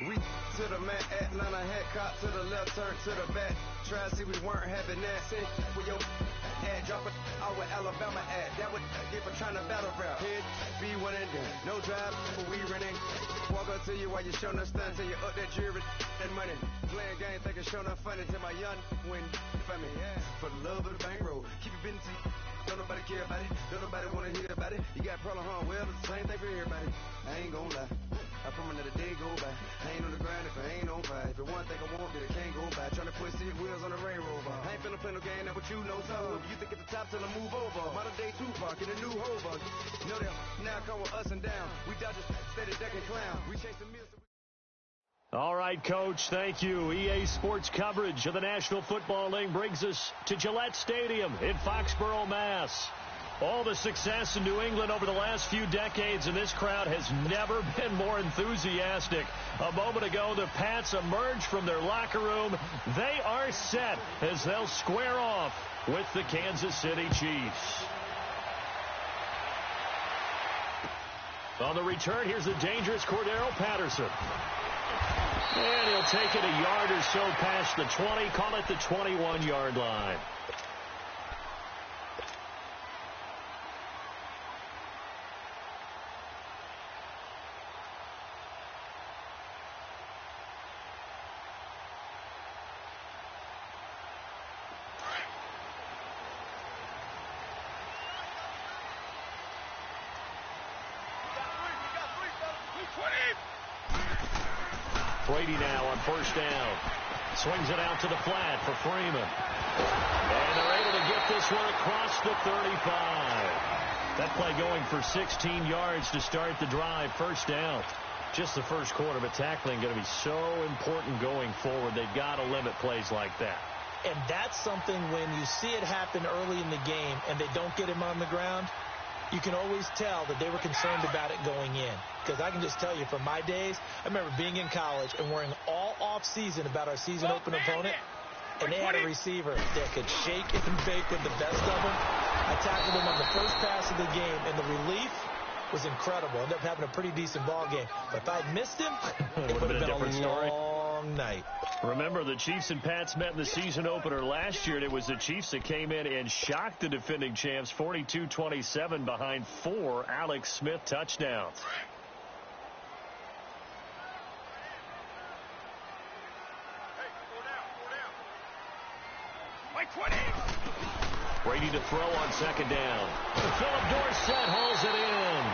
We to the mat, Atlanta head cop to the left, turn to the back. Try to see we weren't having that. See, with your ad, drop it out with Alabama ad. That would get for trying to battle rap. Head, be one and done. No drive, but we running. Walk up to you while you showing us stunts till you up that jewelry and money. Playing game, thinking showing up funny till my young win for me. Yeah. For the love of the bankroll, keep it busy. Don't nobody care about it. Don't nobody want to hear about it. You got problem, huh? Well, it's the same thing for everybody. I ain't gonna lie. I from another day go by. I ain't on the grind if I ain't on fire. If it one thing I want, then it can't go by. Trying to put seat wheels on the railroad bar. I ain't finna play no game, that what you know. So you think at the top till I move over. Modern day Tupac in a new hover. Know that now come with us and down. We dodge it, steady deck and clown. We chase the meals. All right, Coach, thank you. EA Sports coverage of the National Football League brings us to Gillette Stadium in Foxborough, Mass. All the success in New England over the last few decades, and this crowd has never been more enthusiastic. A moment ago, the Pats emerged from their locker room. They are set as they'll square off with the Kansas City Chiefs. On the return, here's the dangerous Cordero Patterson. And he'll take it a yard or so past the 20, call it the 21-yard line. Brady now on first down. Swings it out to the flat for Freeman. And they're able to get this one across the 35. That play going for 16 yards to start the drive. First down. Just the first quarter, but tackling going to be so important going forward. They've got to limit plays like that. And that's something when you see it happen early in the game and they don't get him on the ground, you can always tell that they were concerned about it going in. Because I can just tell you from my days, I remember being in college and worrying all off-season about our season opener opponent, and they had a receiver that could shake and bake with the best of them. I tackled him on the first pass of the game, and the relief was incredible. Ended up having a pretty decent ball game. But if I'd missed him, it would have been a different long night. Remember, the Chiefs and Pats met in the season opener last year, and it was the Chiefs that came in and shocked the defending champs 42-27 behind 4 Alex Smith touchdowns. Brady to throw on second down. Philip Dorsett hauls it in.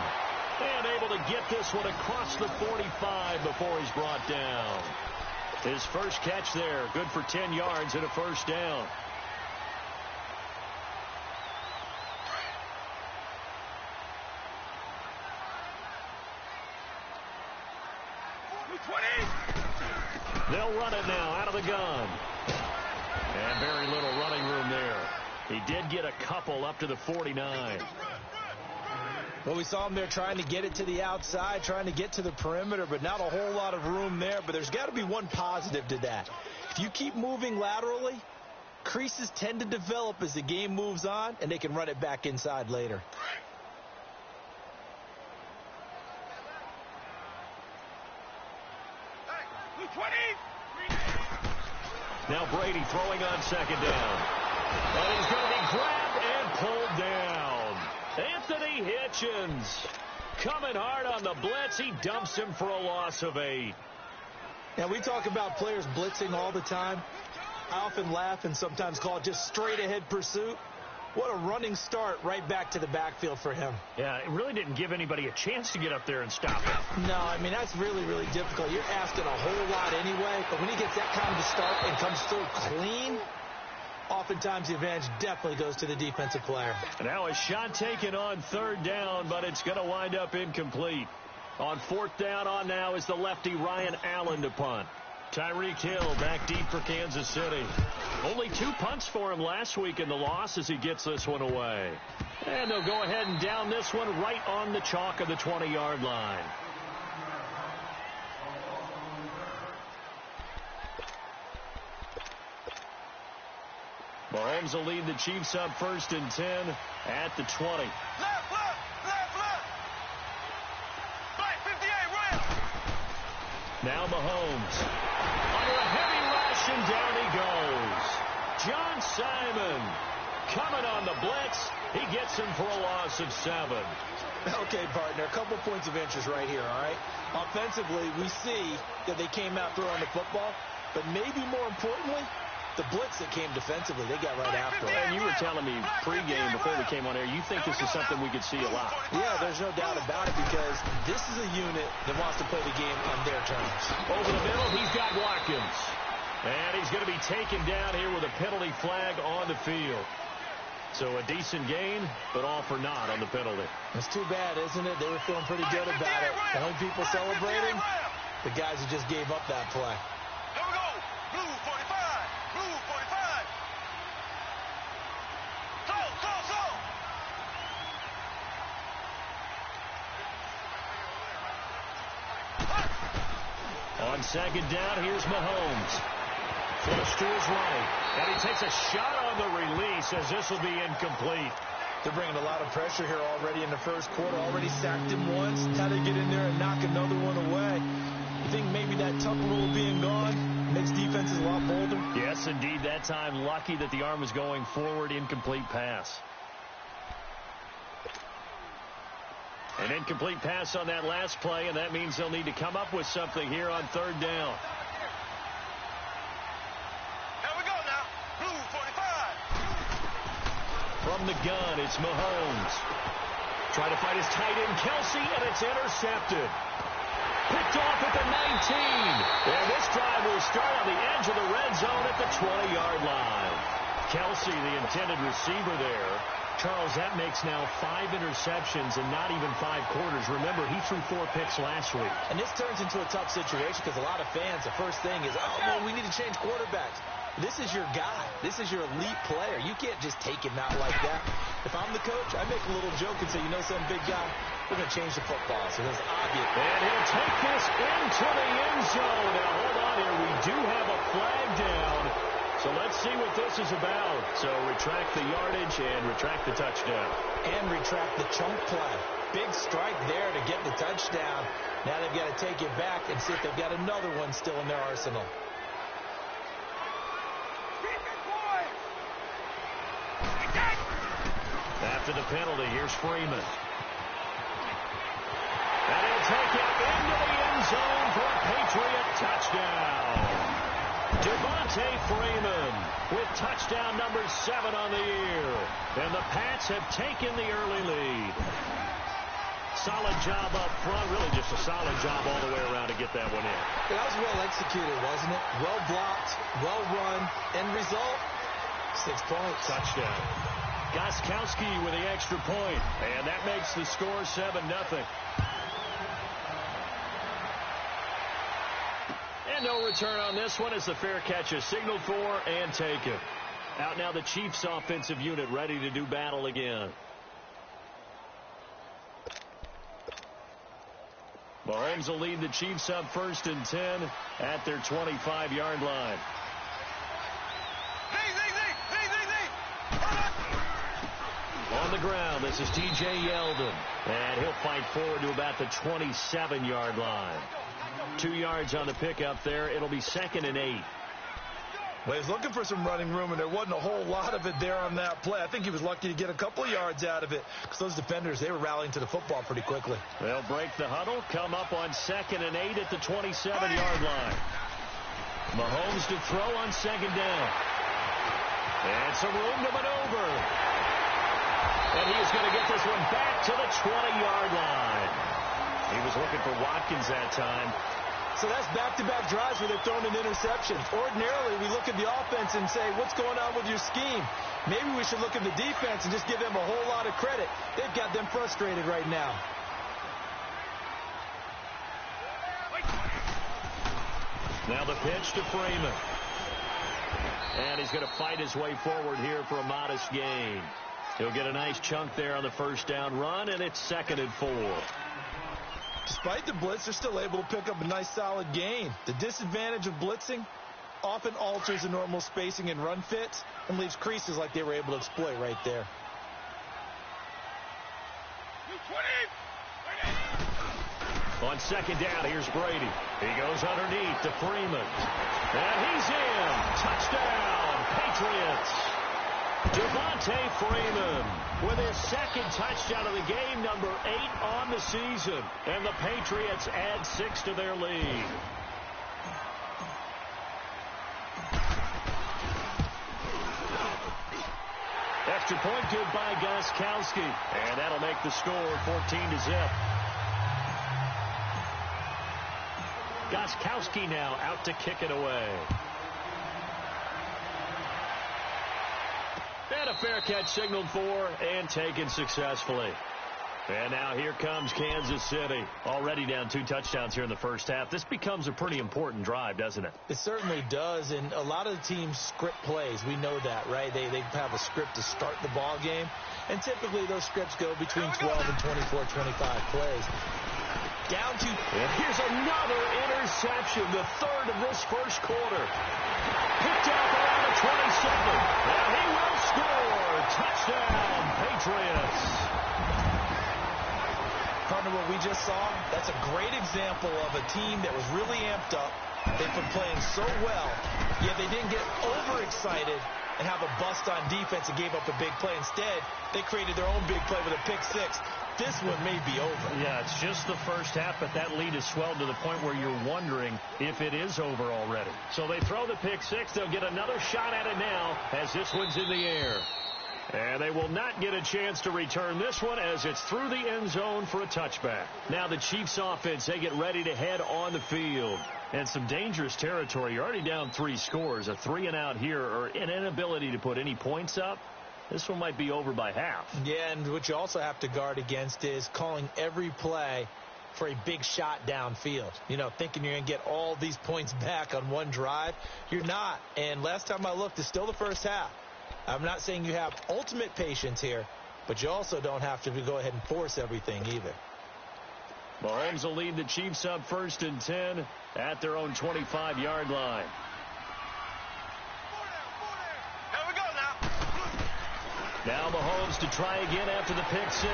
And able to get this one across the 45 before he's brought down. His first catch there, good for 10 yards and a first down. They'll run it now out of the gun. And very little running room there. He did get a couple up to the 49. Well, we saw him there trying to get it to the outside, trying to get to the perimeter, but not a whole lot of room there. But there's got to be one positive to that. If you keep moving laterally, creases tend to develop as the game moves on, and they can run it back inside later. Now Brady throwing on second down. And he's going to be grabbed and pulled down. Anthony Hitchens coming hard on the blitz. He dumps him for a loss of 8. Now, we talk about players blitzing all the time. I often laugh and sometimes call it just straight-ahead pursuit. What a running start right back to the backfield for him. Yeah, it really didn't give anybody a chance to get up there and stop it. No, I mean, that's really, really difficult. You're asking a whole lot anyway, but when he gets that kind of a start and comes through clean, oftentimes the advantage definitely goes to the defensive player. Now a shot taken on third down, but it's going to wind up incomplete. On fourth down on now is the lefty Ryan Allen to punt. Tyreek Hill back deep for Kansas City. Only 2 punts for him last week in the loss as he gets this one away. And they'll go ahead and down this one right on the chalk of the 20-yard line. Mahomes will lead the Chiefs up 1st and 10 at the 20. Now Mahomes. Under a heavy rush, and down he goes. John Simon coming on the blitz. He gets him for a loss of 7. Okay, partner, a couple points of interest right here, all right? Offensively, we see that they came out throwing the football, but maybe more importantly, the blitz that came defensively, they got right after it. And you were telling me pregame before we came on air, you think this is something we could see a lot. Yeah, there's no doubt about it because this is a unit that wants to play the game on their terms. Over the middle, he's got Watkins. And he's going to be taken down here with a penalty flag on the field. So a decent gain, but all for naught on the penalty. It's too bad, isn't it? They were feeling pretty good about it. The only people celebrating, the guys who just gave up that play. Here we go. Blue 45. Blue 45. Go. On second down, here's Mahomes. Flush to his right. And he takes a shot on the release as this will be incomplete. They're bringing a lot of pressure here already in the first quarter. Already sacked him once. Now they get in there and knock another one away. You think maybe that tough rule being gone makes defenses a lot bolder? Yes, indeed. That time, lucky that the arm was going forward. Incomplete pass. An incomplete pass on that last play, and that means they'll need to come up with something here on third down. Here we go now. Blue 45. From the gun, it's Mahomes. Trying to find his tight end, Kelsey, and it's intercepted. Picked off at the 19. And this drive will start on the edge of the red zone at the 20-yard line. Kelsey, the intended receiver there. Charles, that makes now 5 interceptions in not even 5 quarters. Remember, he threw 4 picks last week. And this turns into a tough situation because a lot of fans, the first thing is, oh, well, we need to change quarterbacks. This is your guy. This is your elite player. You can't just take him out like that. If I'm the coach, I make a little joke and say, you know something, big guy, we're going to change the football. So it's obvious. And he'll take this into the end zone. Now, hold on here. We do have a flag down. So let's see what this is about. So retract the yardage and retract the touchdown. And retract the chunk play. Big strike there to get the touchdown. Now they've got to take it back and see if they've got another one still in their arsenal. After the penalty, here's Freeman. And he'll take it into the end zone for a Patriot touchdown. Devontae Freeman with touchdown number 7 on the year. And the Pats have taken the early lead. Solid job up front. Really just a solid job all the way around to get that one in. That was well executed, wasn't it? Well blocked, well run. End result, 6 points. Touchdown. Gostkowski with the extra point. And that makes the score 7-0. And no return on this one as the fair catch is signaled for and taken. Out now the Chiefs offensive unit ready to do battle again. Mahomes will lead the Chiefs up 1st and 10 at their 25-yard line. On the ground, this is T.J. Yeldon. And he'll fight forward to about the 27-yard line. 2 yards on the pickup there. It'll be 2nd and 8. Well, he was looking for some running room, and there wasn't a whole lot of it there on that play. I think he was lucky to get a couple of yards out of it because those defenders, they were rallying to the football pretty quickly. They'll break the huddle, come up on 2nd and 8 at the 27-yard line. Mahomes to throw on 2nd down. And some room to maneuver. And he is going to get this one back to the 20-yard line. He was looking for Watkins that time. So that's back-to-back drives where they're throwing an interception. Ordinarily, we look at the offense and say, what's going on with your scheme? Maybe we should look at the defense and just give them a whole lot of credit. They've got them frustrated right now. Now the pitch to Freeman. And he's going to fight his way forward here for a modest gain. He'll get a nice chunk there on the 1st down run, and it's 2nd and 4. Despite the blitz, they're still able to pick up a nice solid gain. The disadvantage of blitzing often alters the normal spacing and run fits and leaves creases like they were able to exploit right there. On second down, here's Brady. He goes underneath to Freeman. And he's in. Touchdown, Patriots. Devontae Freeman with his second touchdown of the game, number 8 on the season. And the Patriots add 6 to their lead. Extra point good by Gostkowski. And that'll make the score 14-0. Gostkowski now out to kick it away. And a fair catch signaled for and taken successfully. And now here comes Kansas City. Already down 2 touchdowns here in the first half. This becomes a pretty important drive, doesn't it? It certainly does, and a lot of the teams script plays. We know that, right? They have a script to start the ball game, and typically those scripts go between 12 and 24, 25 plays. Down to, and here's another interception, the third of this first quarter. Picked up around the 22nd, and he will score. Touchdown, Patriots. Partner, what we just saw, that's a great example of a team that was really amped up. They've been playing so well, yet they didn't get overexcited and have a bust on defense and gave up a big play. Instead, they created their own big play with a pick 6. This one may be over. Yeah, it's just the first half, but that lead has swelled to the point where you're wondering if it is over already. So they throw the pick 6. They'll get another shot at it now as this one's in the air. And they will not get a chance to return this one as it's through the end zone for a touchback. Now the Chiefs offense, they get ready to head on the field. And some dangerous territory. You're already down 3 scores. A 3-and-out here or an inability to put any points up. This one might be over by half. Yeah, and what you also have to guard against is calling every play for a big shot downfield. You know, thinking you're going to get all these points back on one drive. You're not. And last time I looked, it's still the first half. I'm not saying you have ultimate patience here, but you also don't have to go ahead and force everything either. Mahomes will lead the Chiefs up 1st and 10 at their own 25-yard line. Here we go now. Now Mahomes to try again after the pick 6.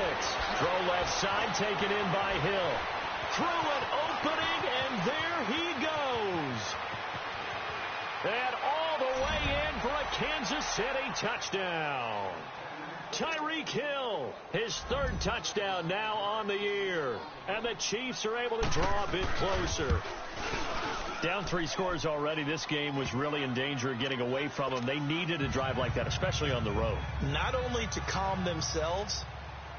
Throw left side, taken in by Hill. Through an opening, and there he goes. And all the way in for a Kansas City touchdown. Tyreek Hill, his 3rd touchdown now on the year. And the Chiefs are able to draw a bit closer. Down 3 scores already. This game was really in danger of getting away from them. They needed a drive like that, especially on the road. Not only to calm themselves,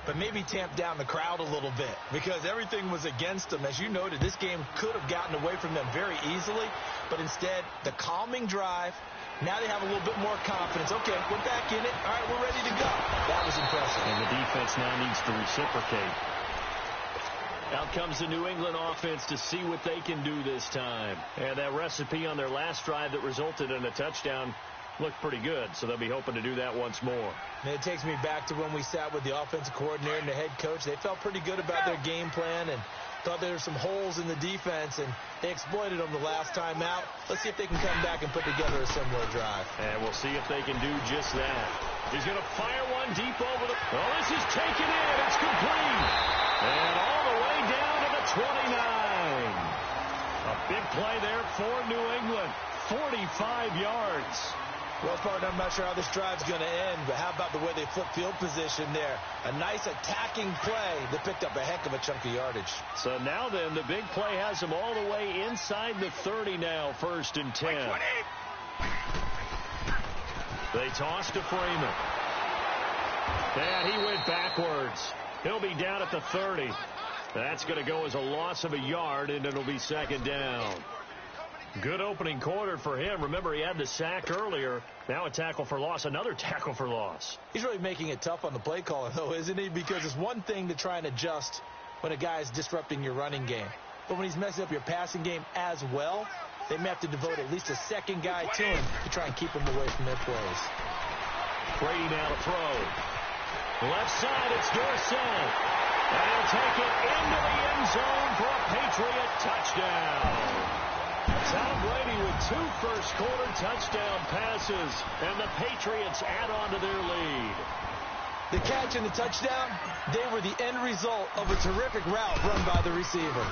but maybe tamp down the crowd a little bit because everything was against them. As you noted, this game could have gotten away from them very easily, but instead, the calming drive, now they have a little bit more confidence. Okay, we're back in it. All right, we're ready to go. That was impressive. And the defense now needs to reciprocate. Out comes the New England offense to see what they can do this time. And that recipe on their last drive that resulted in a touchdown looked pretty good, so they'll be hoping to do that once more. And it takes me back to when we sat with the offensive coordinator and the head coach. They felt pretty good about their game plan and thought there were some holes in the defense, and they exploited them the last time out. Let's see if they can come back and put together a similar drive. And we'll see if they can do just that. He's going to fire one deep over the... Oh, this is taken in. It's complete. And all the way down to the 29. A big play there for New England. 45 yards. Well, partner, I'm not sure how this drive's going to end, but how about the way they flip field position there? A nice attacking play that picked up a heck of a chunk of yardage. So now then, the big play has them all the way inside the 30 now, 1st and 10. They toss to Freeman. And he went backwards. He'll be down at the 30. That's going to go as a loss of a yard, and it'll be 2nd down. Good opening quarter for him. Remember, he had the sack earlier. Now a tackle for loss, another tackle for loss. He's really making it tough on the play caller, though, isn't he? Because it's one thing to try and adjust when a guy is disrupting your running game. But when he's messing up your passing game as well, they may have to devote at least a second guy to him to try and keep him away from their plays. Brady now to throw. Left side, it's Dorsett. And he'll take it into the end zone for a Patriot touchdown. Tom Brady with 2 first-quarter touchdown passes, and the Patriots add on to their lead. The catch and the touchdown, they were the end result of a terrific route run by the receiver.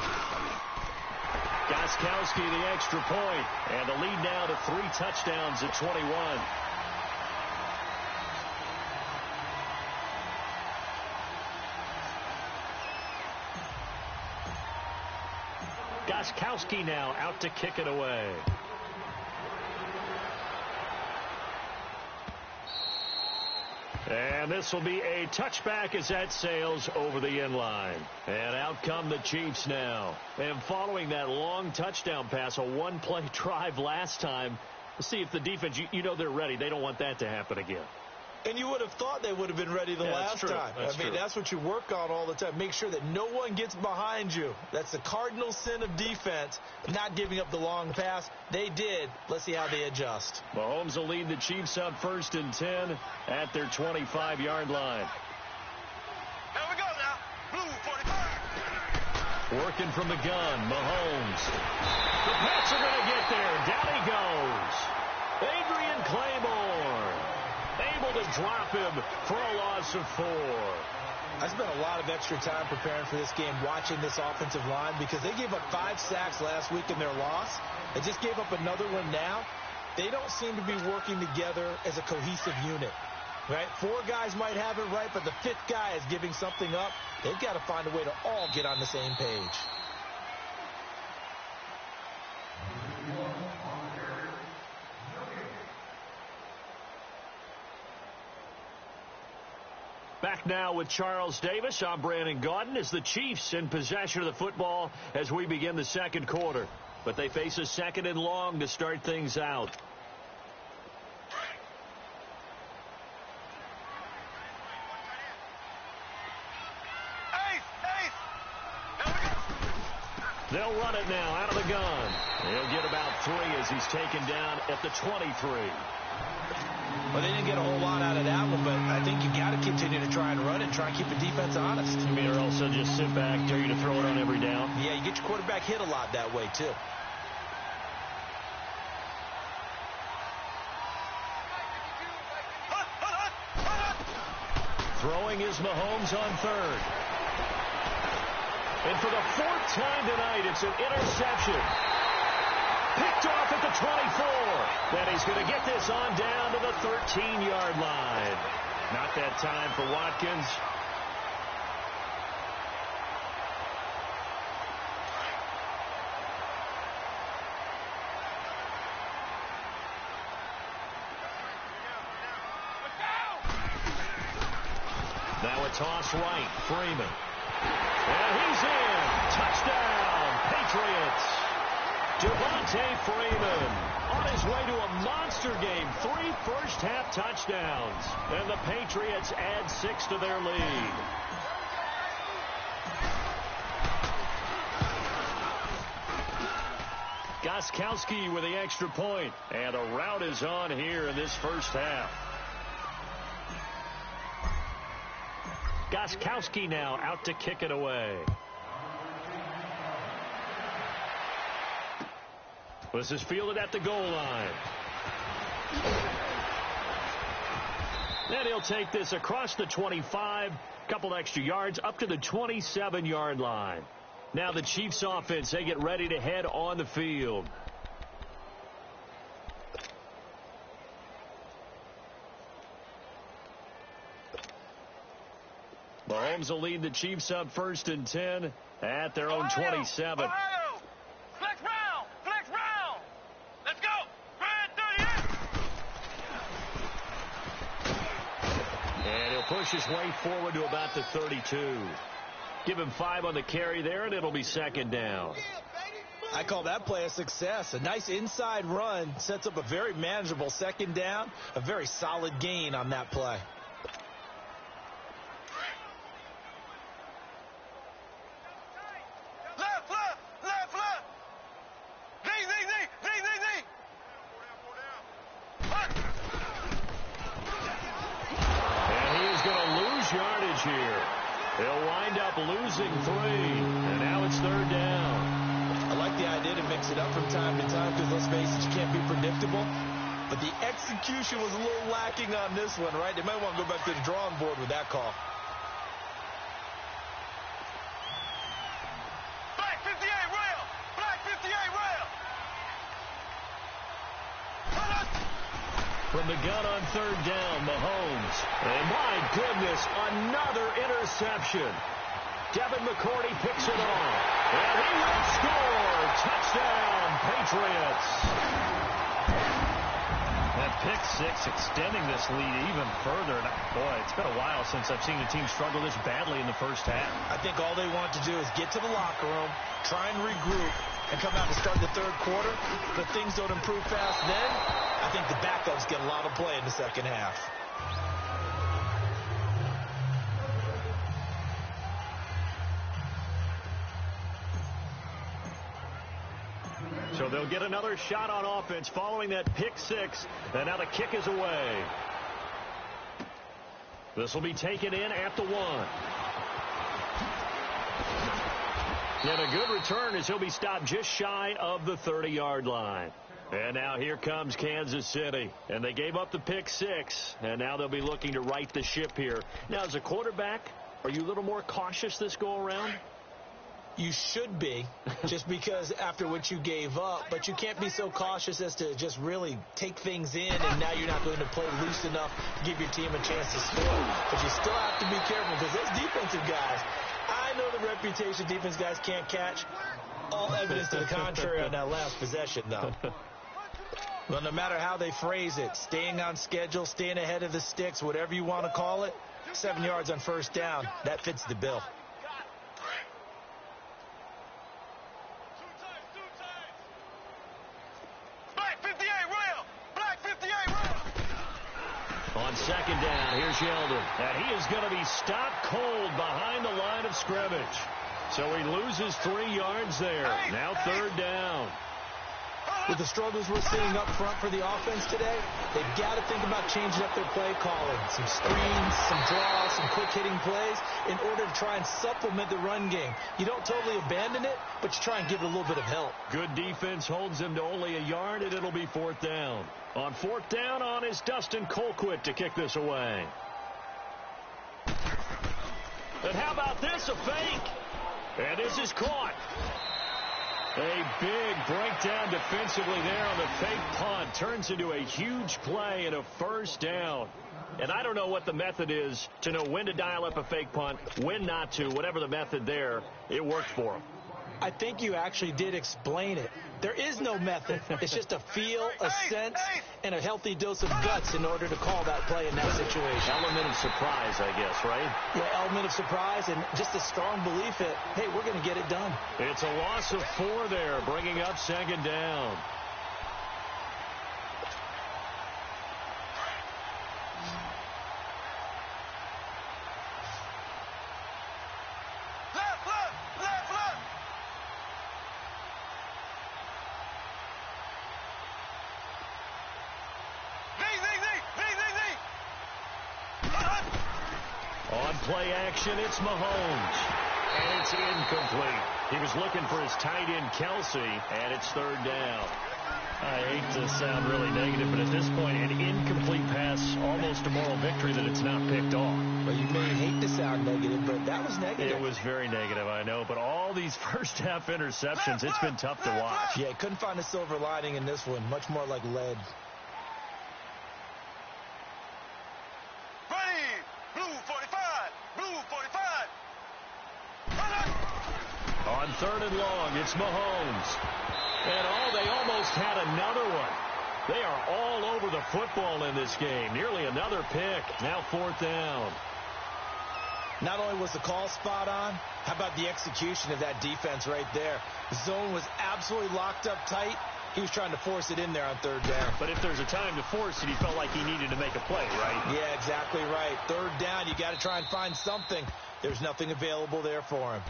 Gostkowski the extra point, and the lead now to 3 touchdowns at 21. Gostkowski now out to kick it away. And this will be a touchback as that sails over the end line. And out come the Chiefs now. And following that long touchdown pass, a one-play drive last time, see if the defense, you know they're ready. They don't want that to happen again. And you would have thought they would have been ready the last time. That's what you work on all the time. Make sure that no one gets behind you. That's the cardinal sin of defense, not giving up the long pass. They did. Let's see how they adjust. Mahomes will lead the Chiefs up 1st and 10 at their 25-yard line. Here we go now. Blue 45. Working from the gun, Mahomes. The Pats are going to get there. Down he goes. Adrian Claiborne able to drop him for a loss of 4. I spent a lot of extra time preparing for this game, watching this offensive line, because they gave up 5 sacks last week in their loss. They just gave up another one now. They don't seem to be working together as a cohesive unit. Right? 4 guys might have it right, but the 5th guy is giving something up. They've got to find a way to all get on the same page. Back now with Charles Davis. I'm Brandon Gaudin as the Chiefs in possession of the football as we begin the second quarter. But they face a 2nd and long to start things out. They'll run it now out of the gun. He'll get about 3 as he's taken down at the 23. Well, they didn't get a whole lot out of that one, but I think you got to continue to try and run it, try and keep the defense honest. You mean, or also just sit back, dare you to throw it on every down? Yeah, you get your quarterback hit a lot that way, too. Throwing is Mahomes on 3rd. And for the 4th time tonight, it's an interception. Picked off at the 24. Then he's going to get this on down to the 13-yard line. Not that time for Watkins. Now a toss right. Freeman. And he's in. Touchdown, Patriots. Devontae Freeman on his way to a monster game. 3 first-half touchdowns. And the Patriots add 6 to their lead. Gostkowski with the extra point. And a rout is on here in this first half. Gostkowski now out to kick it away. This is fielded at the goal line. Then he'll take this across the 25, couple extra yards, up to the 27-yard line. Now the Chiefs offense, they get ready to head on the field. Mahomes will lead the Chiefs up 1st and 10 at their own 27. Ohio. Flex round. Let's go. Red 38. And he'll push his way forward to about the 32. Give him 5 on the carry there, and it'll be 2nd down. I call that play a success. A nice inside run sets up a very manageable 2nd down. A very solid gain on that play. Here. They'll wind up losing 3, and now it's 3rd down. I like the idea to mix it up from time to time because, let's face it, you can't be predictable. But the execution was a little lacking on this one, right? They might want to go back to the drawing board with that call. Black 58 rail. Black 58 rail. From the gun on third down, Mahomes. And my goodness, another interception. Devin McCourty picks it off. And he will score. Touchdown, Patriots. That pick six extending this lead even further. Boy, it's been a while since I've seen a team struggle this badly in the first half. I think all they want to do is get to the locker room, try and regroup, and come out and start the third quarter. But things don't improve fast then. I think the backups get a lot of play in the second half. So they'll get another shot on offense following that pick six. And now the kick is away. This will be taken in at the 1. And a good return as he'll be stopped just shy of the 30-yard line. And now here comes Kansas City. And they gave up the pick six. And now they'll be looking to right the ship here. Now, as a quarterback, are you a little more cautious this go-around? You should be, just because after what you gave up, but you can't be so cautious as to just really take things in, and now you're not going to play loose enough to give your team a chance to score. But you still have to be careful, because those defensive guys, I know the reputation defense guys can't catch. All evidence to the contrary on that last possession, though. Well, no matter how they phrase it, staying on schedule, staying ahead of the sticks, whatever you want to call it, 7 yards on first down, that fits the bill. On second down, here's Yeldon. And he is going to be stopped cold behind the line of scrimmage. So he loses 3 yards there. Now third down. With the struggles we're seeing up front for the offense today, they've got to think about changing up their play calling. Some screens, some draws, some quick-hitting plays in order to try and supplement the run game. You don't totally abandon it, but you try and give it a little bit of help. Good defense holds them to only a yard, and it'll be fourth down. On fourth down on is Dustin Colquitt to kick this away. And how about this, a fake? And this is caught. A big breakdown defensively there on the fake punt. Turns into a huge play and a first down. And I don't know what the method is to know when to dial up a fake punt, when not to. Whatever the method there, it worked for them. I think you actually did explain it. There is no method. It's just a feel, a sense, and a healthy dose of guts in order to call that play in that situation. Element of surprise, I guess, right? Yeah, element of surprise and just a strong belief that, hey, we're going to get it done. It's a loss of 4 there, bringing up second down. Play action, it's Mahomes. And it's incomplete. He was looking for his tight end, Kelsey, and it's third down. I hate to sound really negative, but at this point, an incomplete pass, almost a moral victory that it's not picked off. Well, you may hate to sound negative, but that was negative. It was very negative, I know, but all these first-half interceptions, it's been tough to watch. Yeah, couldn't find a silver lining in this one, much more like lead. On third and long, it's Mahomes. And they almost had another one. They are all over the football in this game. Nearly another pick. Now fourth down. Not only was the call spot on, how about the execution of that defense right there? The zone was absolutely locked up tight. He was trying to force it in there on third down. But if there's a time to force it, he felt like he needed to make a play, right? Yeah, exactly right. Third down, you got to try and find something. There's nothing available there for him.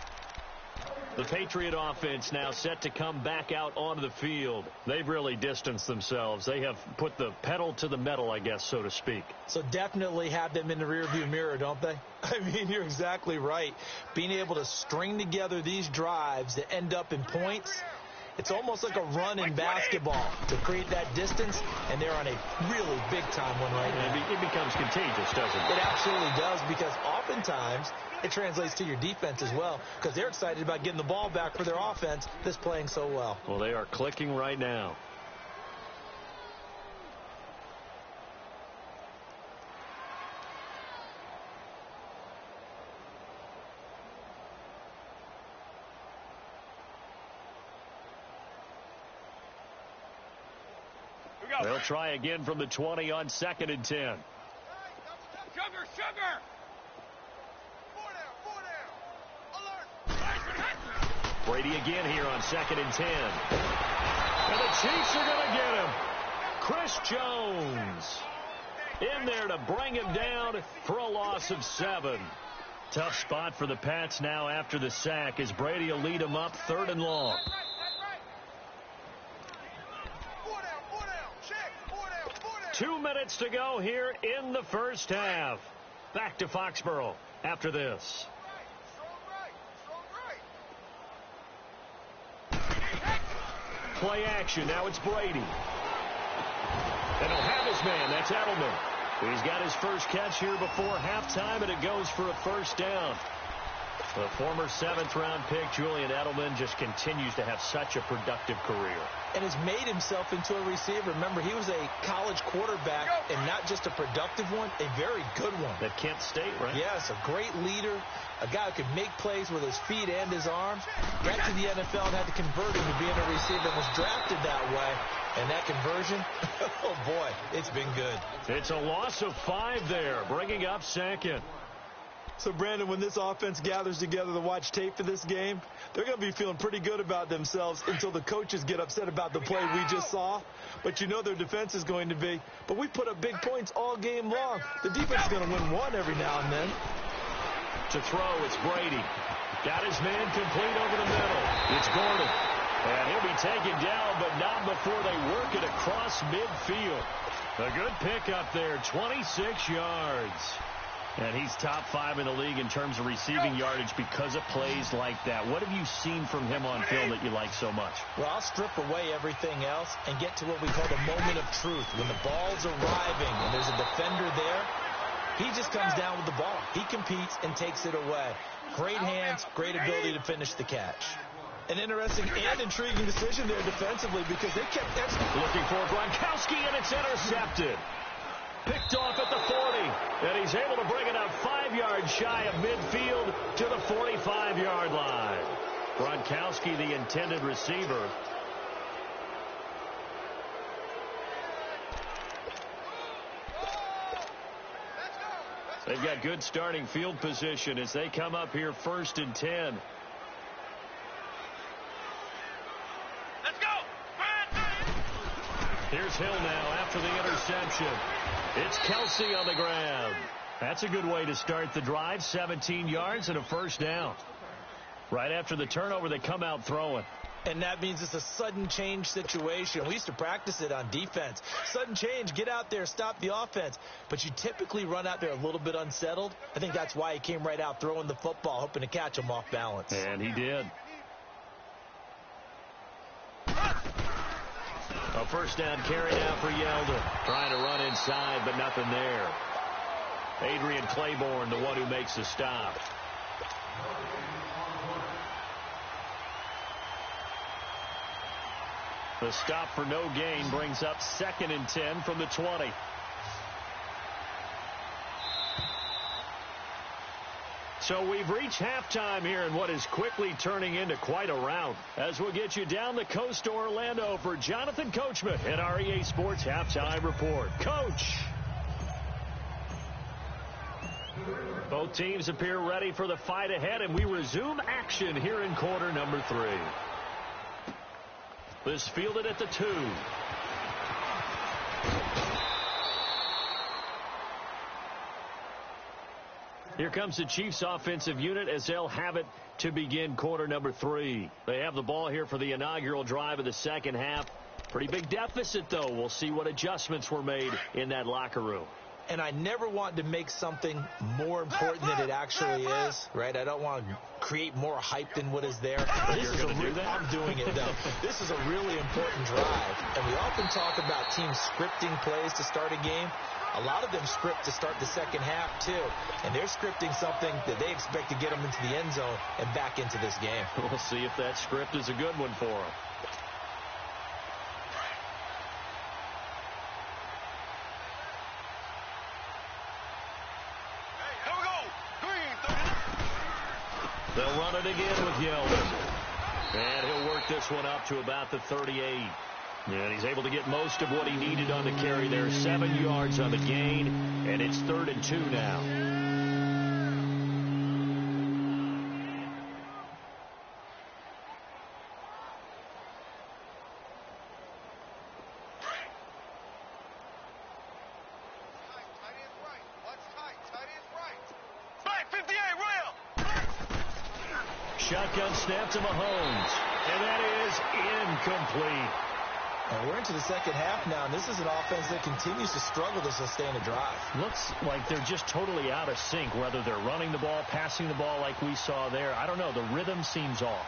The Patriot offense now set to come back out onto the field. They've really distanced themselves. They have put the pedal to the metal, I guess, so to speak. So definitely have them in the rearview mirror, don't they? I mean, you're exactly right. Being able to string together these drives that end up in points, It's almost like a run in basketball to create that distance, and they're on a really big-time one right now. It becomes contagious, doesn't it? It absolutely does, because oftentimes it translates to your defense as well, because they're excited about getting the ball back for their offense that's playing so well. Well, they are clicking right now. They'll try again from the 20 on 2nd and 10. Sugar. 4 down. Alert. Brady again here on 2nd and 10. And the Chiefs are going to get him. Chris Jones in there to bring him down for a loss of 7. Tough spot for the Pats now after the sack as Brady will lead them up 3rd and long. 2 minutes to go here in the first half. Back to Foxborough after this. Play action. Now it's Brady. And he'll have his man. That's Edelman. He's got his first catch here before halftime, and it goes for a first down. The former 7th-round pick, Julian Edelman, just continues to have such a productive career. And has made himself into a receiver. Remember, he was a college quarterback, and not just a productive one, a very good one. At Kent State, right? Yes, a great leader, a guy who could make plays with his feet and his arms. Got to the NFL and had to convert him to being a receiver and was drafted that way. And that conversion, oh boy, it's been good. It's a loss of 5 there, bringing up 2nd. So, Brandon, when this offense gathers together to watch tape for this game, they're going to be feeling pretty good about themselves until the coaches get upset about the play we just saw. But you know their defense is going to be. But we put up big points all game long. The defense is going to win one every now and then. To throw, it's Brady. Got his man complete over the middle. It's Gordon. And he'll be taken down, but not before they work it across midfield. A good pickup there, 26 yards. And he's top 5 in the league in terms of receiving yardage because of plays like that. What have you seen from him on film that you like so much? Well, I'll strip away everything else and get to what we call the moment of truth. When the ball's arriving and there's a defender there, he just comes down with the ball. He competes and takes it away. Great hands, great ability to finish the catch. An interesting and intriguing decision there defensively because they kept looking for Gronkowski, and it's intercepted. Picked off at the 40, and he's able to bring it up 5 yards shy of midfield to the 45-yard line. Gronkowski, the intended receiver. They've got good starting field position as they come up here 1st and 10. Let's go. Here's Hill now after the interception. It's Kelsey on the ground. That's a good way to start the drive. 17 yards and a first down. Right after the turnover, they come out throwing. And that means it's a sudden change situation. We used to practice it on defense. Sudden change, get out there, stop the offense. But you typically run out there a little bit unsettled. I think that's why he came right out throwing the football, hoping to catch him off balance. And he did. A first down carry now for Yeldon. Trying to run inside, but nothing there. Adrian Claiborne, the one who makes the stop. The stop for no gain brings up 2nd and 10 from the 20. So we've reached halftime here in what is quickly turning into quite a round. As we'll get you down the coast to Orlando for Jonathan Coachman at our EA Sports Halftime Report. Coach! Both teams appear ready for the fight ahead, and we resume action here in quarter number 3. This fielded at the 2. Here comes the Chiefs offensive unit as they'll have it to begin quarter number 3. They have the ball here for the inaugural drive of the second half. Pretty big deficit, though. We'll see what adjustments were made in that locker room. And I never want to make something more important than it actually is, right? I don't want to create more hype than what is there. This is I'm doing it, though. This is a really important drive. And we often talk about teams scripting plays to start a game. A lot of them script to start the second half, too. And they're scripting something that they expect to get them into the end zone and back into this game. We'll see if that script is a good one for them. They'll run it again with Yeldon. And he'll work this one up to about the 38. And he's able to get most of what he needed on the carry there. 7 yards on the gain, and it's 3rd and 2 now. Shotgun snap to Mahomes, and that is incomplete. And we're into the second half now, and this is an offense that continues to struggle to sustain a drive. Looks like they're just totally out of sync, whether they're running the ball, passing the ball like we saw there. I don't know. The rhythm seems off.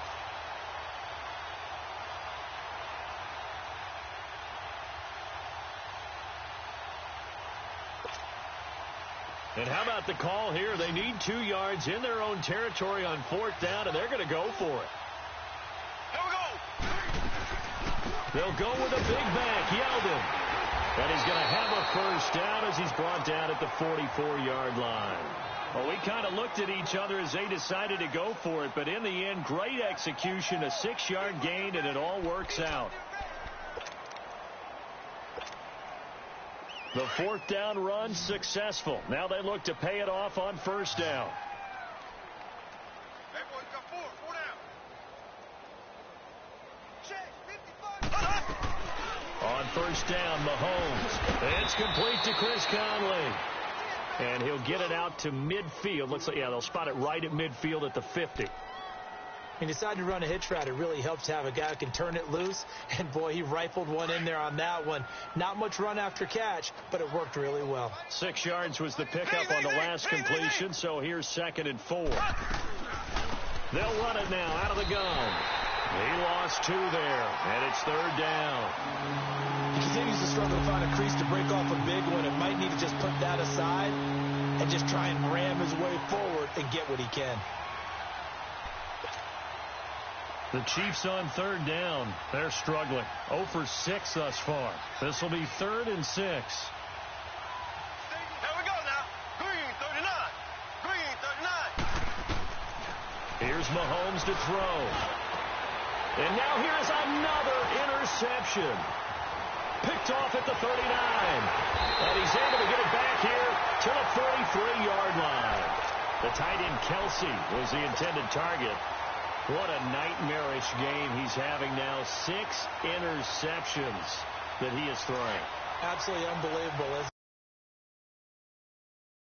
And how about the call here? They need 2 yards in their own territory on 4th down, and they're going to go for it. Here we go. They'll go with a big back, Yeldon. And he's going to have a first down as he's brought down at the 44-yard line. Well, we kind of looked at each other as they decided to go for it, but in the end, great execution, a 6-yard gain, and it all works out. The 4th down run successful. Now they look to pay it off on 1st down. Hey, boys, got 4 down. Check, 55. On 1st down, Mahomes. It's complete to Chris Conley. And he'll get it out to midfield. Looks like, yeah, they'll spot it right at midfield at the 50. He decided to run a hitch route. It really helps to have a guy who can turn it loose. And, boy, he rifled one in there on that one. Not much run after catch, but it worked really well. 6 yards was the pickup on the last completion, so here's 2nd and 4. They'll run it now out of the gun. He lost 2 there, and it's 3rd down. He continues to struggle to find a crease to break off a big one and might need to just put that aside and just try and ram his way forward and get what he can. The Chiefs on 3rd down. They're struggling. 0 for 6 thus far. This will be 3rd and 6. Here we go now. Green 39. Green 39. Here's Mahomes to throw. And now here's another interception. Picked off at the 39. And he's able to get it back here to the 43-yard line. The tight end Kelsey was the intended target. What a nightmarish game he's having now. 6 interceptions that he is throwing. Absolutely unbelievable. As